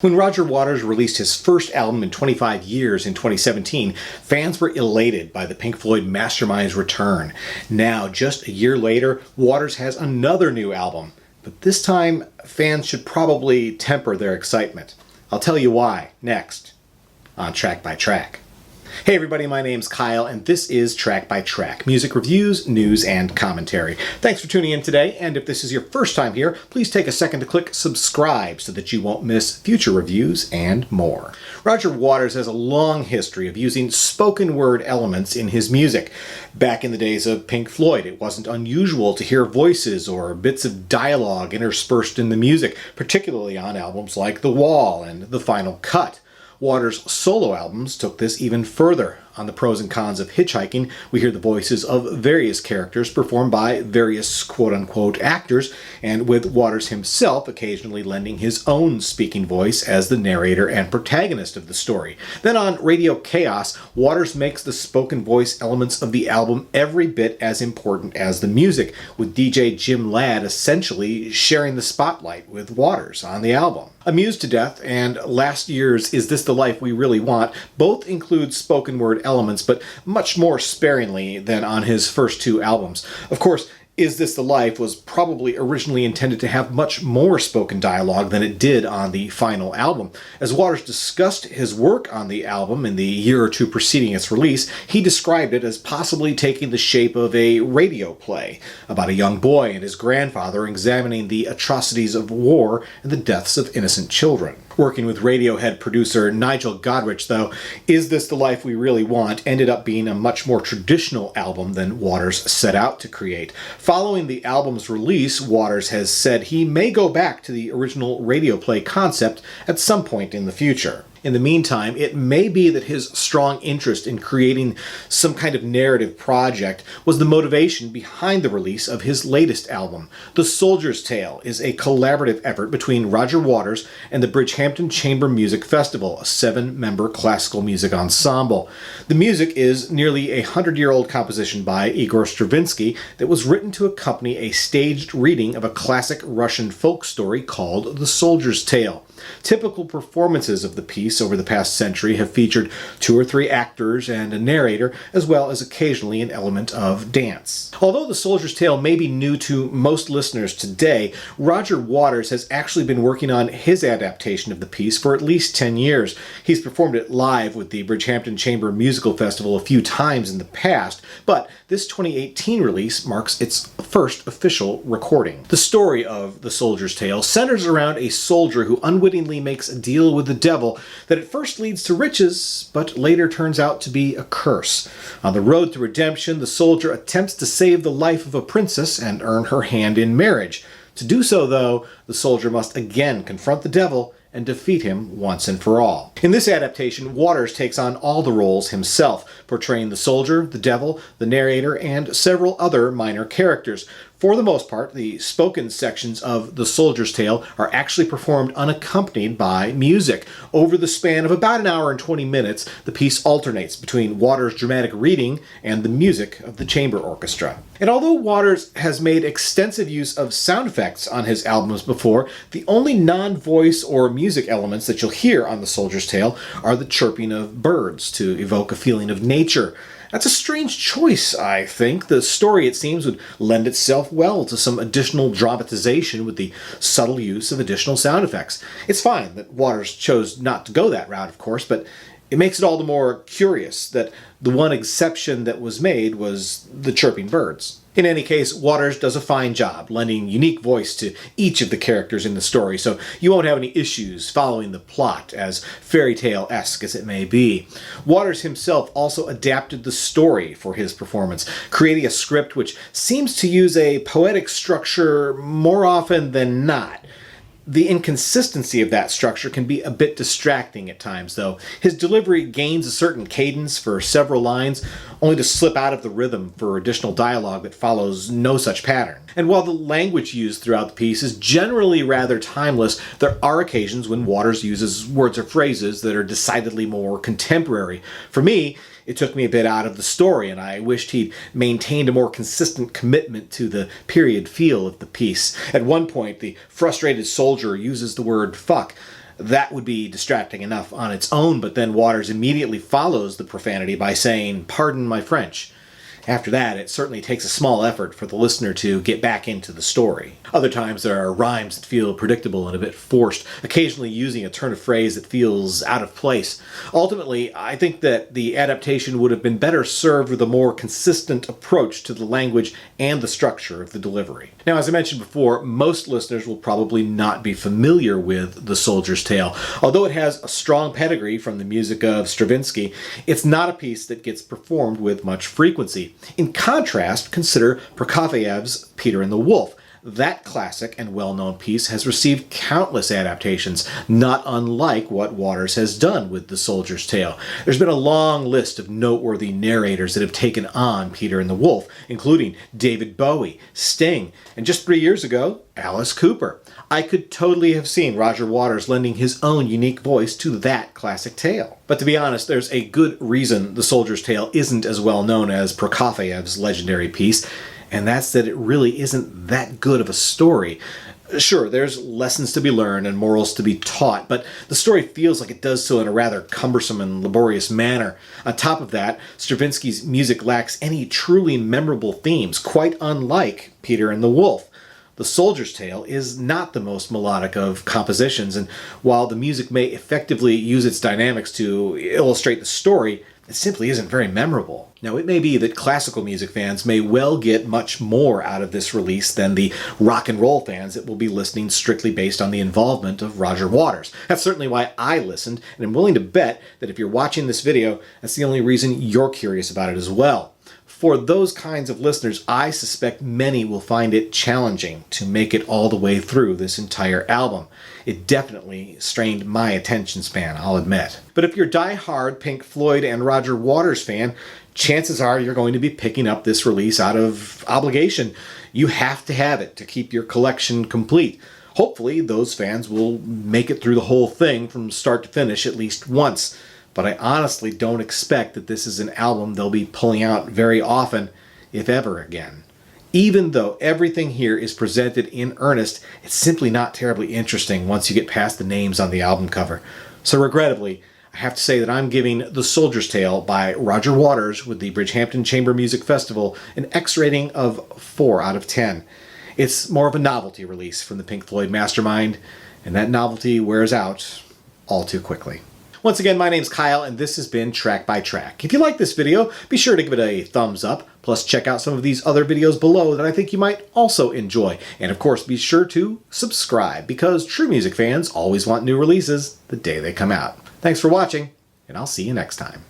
When Roger Waters released his first album in 25 years in 2017, fans were elated by the Pink Floyd mastermind's return. Now, just a year later, Waters has another new album. But this time, fans should probably temper their excitement. I'll tell you why next on Track by Track. Hey everybody, my name's Kyle, and this is Track by Track, music reviews, news, and commentary. Thanks for tuning in today, and if this is your first time here, please take a second to click subscribe so that you won't miss future reviews and more. Roger Waters has a long history of using spoken word elements in his music. Back in the days of Pink Floyd, it wasn't unusual to hear voices or bits of dialogue interspersed in the music, particularly on albums like The Wall and The Final Cut. Waters' solo albums took this even further. On the pros and cons of hitchhiking, we hear the voices of various characters performed by various quote-unquote actors, and with Waters himself occasionally lending his own speaking voice as the narrator and protagonist of the story. Then on Radio Chaos, Waters makes the spoken voice elements of the album every bit as important as the music, with DJ Jim Ladd essentially sharing the spotlight with Waters on the album. Amused to Death and last year's Is This the Life We Really Want both include spoken word elements, but much more sparingly than on his first two albums. Of course, Is This the Life was probably originally intended to have much more spoken dialogue than it did on the final album. As Waters discussed his work on the album in the year or two preceding its release, he described it as possibly taking the shape of a radio play about a young boy and his grandfather examining the atrocities of war and the deaths of innocent children. Working with Radiohead producer Nigel Godrich, though, Is This the Life We Really Want ended up being a much more traditional album than Waters set out to create. Following the album's release, Waters has said he may go back to the original radio play concept at some point in the future. In the meantime, it may be that his strong interest in creating some kind of narrative project was the motivation behind the release of his latest album. The Soldier's Tale is a collaborative effort between Roger Waters and the Bridgehampton Chamber Music Festival, a 7-member classical music ensemble. The music is nearly a 100-year-old composition by Igor Stravinsky that was written to accompany a staged reading of a classic Russian folk story called The Soldier's Tale. Typical performances of the piece over the past century have featured 2 or 3 actors and a narrator, as well as occasionally an element of dance. Although The Soldier's Tale may be new to most listeners today, Roger Waters has actually been working on his adaptation of the piece for at least 10 years. He's performed it live with the Bridgehampton Chamber Musical Festival a few times in the past, but this 2018 release marks its first official recording. The story of The Soldier's Tale centers around a soldier who unwittingly makes a deal with the devil that at first leads to riches, but later turns out to be a curse. On the road to redemption, the soldier attempts to save the life of a princess and earn her hand in marriage. To do so, though, the soldier must again confront the devil and defeat him once and for all. In this adaptation, Waters takes on all the roles himself, portraying the soldier, the devil, the narrator, and several other minor characters. For the most part, the spoken sections of The Soldier's Tale are actually performed unaccompanied by music. Over the span of about 1 hour and 20 minutes, the piece alternates between Waters' dramatic reading and the music of the chamber orchestra. And although Waters has made extensive use of sound effects on his albums before, the only non-voice or music elements that you'll hear on The Soldier's Tale are the chirping of birds to evoke a feeling of nature. That's a strange choice, I think. The story, it seems, would lend itself well to some additional dramatization with the subtle use of additional sound effects. It's fine that Waters chose not to go that route, of course, but it makes it all the more curious that the one exception that was made was the chirping birds. In any case, Waters does a fine job lending unique voice to each of the characters in the story, so you won't have any issues following the plot, as fairy tale-esque as it may be. Waters himself also adapted the story for his performance, creating a script which seems to use a poetic structure more often than not. The inconsistency of that structure can be a bit distracting at times, though. His delivery gains a certain cadence for several lines, only to slip out of the rhythm for additional dialogue that follows no such pattern. And while the language used throughout the piece is generally rather timeless, there are occasions when Waters uses words or phrases that are decidedly more contemporary. For me, it took me a bit out of the story, and I wished he'd maintained a more consistent commitment to the period feel of the piece. At one point, the frustrated soldier uses the word fuck, That would be distracting enough on its own, but then Waters immediately follows the profanity by saying, "Pardon my French." After that, it certainly takes a small effort for the listener to get back into the story. Other times there are rhymes that feel predictable and a bit forced, occasionally using a turn of phrase that feels out of place. Ultimately, I think that the adaptation would have been better served with a more consistent approach to the language and the structure of the delivery. Now, as I mentioned before, most listeners will probably not be familiar with The Soldier's Tale. Although it has a strong pedigree from the music of Stravinsky, it's not a piece that gets performed with much frequency. In contrast, consider Prokofiev's Peter and the Wolf. That classic and well-known piece has received countless adaptations, not unlike what Waters has done with The Soldier's Tale. There's been a long list of noteworthy narrators that have taken on Peter and the Wolf, including David Bowie, Sting, and just 3 years ago, Alice Cooper. I could totally have seen Roger Waters lending his own unique voice to that classic tale. But to be honest, there's a good reason The Soldier's Tale isn't as well known as Prokofiev's legendary piece, and that's that it really isn't that good of a story. Sure, there's lessons to be learned and morals to be taught, but the story feels like it does so in a rather cumbersome and laborious manner. On top of that, Stravinsky's music lacks any truly memorable themes, quite unlike Peter and the Wolf. The Soldier's Tale is not the most melodic of compositions, and while the music may effectively use its dynamics to illustrate the story, it simply isn't very memorable. Now, it may be that classical music fans may well get much more out of this release than the rock and roll fans that will be listening strictly based on the involvement of Roger Waters. That's certainly why I listened, and I'm willing to bet that if you're watching this video, that's the only reason you're curious about it as well. For those kinds of listeners, I suspect many will find it challenging to make it all the way through this entire album. It definitely strained my attention span, I'll admit. But if you're a die-hard Pink Floyd and Roger Waters fan, chances are you're going to be picking up this release out of obligation. You have to have it to keep your collection complete. Hopefully, those fans will make it through the whole thing from start to finish at least once. But I honestly don't expect that this is an album they'll be pulling out very often, if ever again. Even though everything here is presented in earnest, it's simply not terribly interesting once you get past the names on the album cover. So regrettably, I have to say that I'm giving The Soldier's Tale by Roger Waters with the Bridgehampton Chamber Music Festival an X rating of 4 out of 10. It's more of a novelty release from the Pink Floyd mastermind, and that novelty wears out all too quickly. Once again, my name's Kyle, and this has been Track by Track. If you like this video, be sure to give it a thumbs up, plus check out some of these other videos below that I think you might also enjoy. And of course, be sure to subscribe, because true music fans always want new releases the day they come out. Thanks for watching, and I'll see you next time.